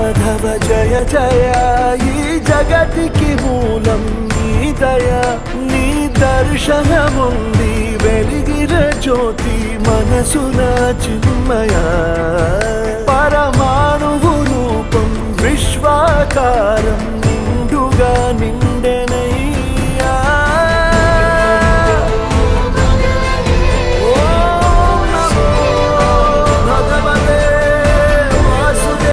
మాధవ జయ జయ ఈ జగతికి మూలం నీ దయ నీ దర్శనముంది వెలిగిన జ్యోతి మనసున చిన్మయ పరమాణు